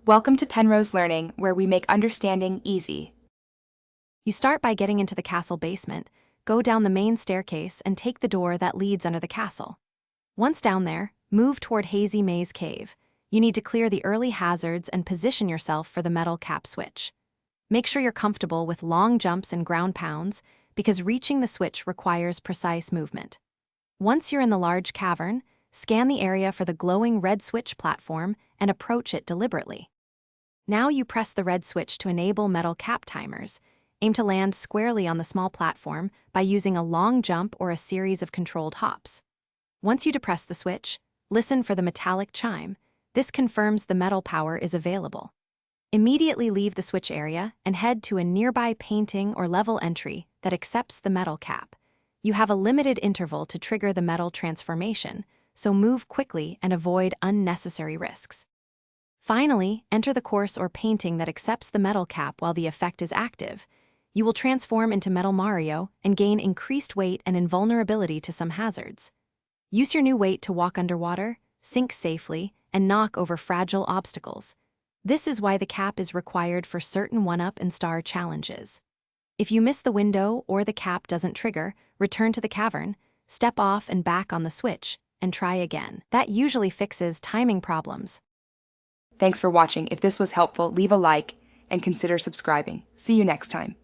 Welcome to Penrose Learning, where we make understanding easy. You start by getting into the castle basement, go down the main staircase, and take the door that leads under the castle. Once down there, move toward Hazy Maze Cave. You need to clear the early hazards and position yourself for the metal cap switch. Make sure you're comfortable with long jumps and ground pounds, because reaching the switch requires precise movement. Once you're in the large cavern, scan the area for the glowing red switch platform and approach it deliberately. Now you press the red switch to enable metal cap timers. Aim to land squarely on the small platform by using a long jump or a series of controlled hops. Once you depress the switch, listen for the metallic chime. This confirms the metal power is available. Immediately leave the switch area and head to a nearby painting or level entry that accepts the metal cap. You have a limited interval to trigger the metal transformation, so move quickly and avoid unnecessary risks. Finally, enter the course or painting that accepts the metal cap while the effect is active. You will transform into Metal Mario and gain increased weight and invulnerability to some hazards. Use your new weight to walk underwater, sink safely, and knock over fragile obstacles. This is why the cap is required for certain 1-up and star challenges. If you miss the window or the cap doesn't trigger, return to the cavern, step off and back on the switch, and try again. That usually fixes timing problems. Thanks for watching. If this was helpful, leave a like and consider subscribing. See you next time.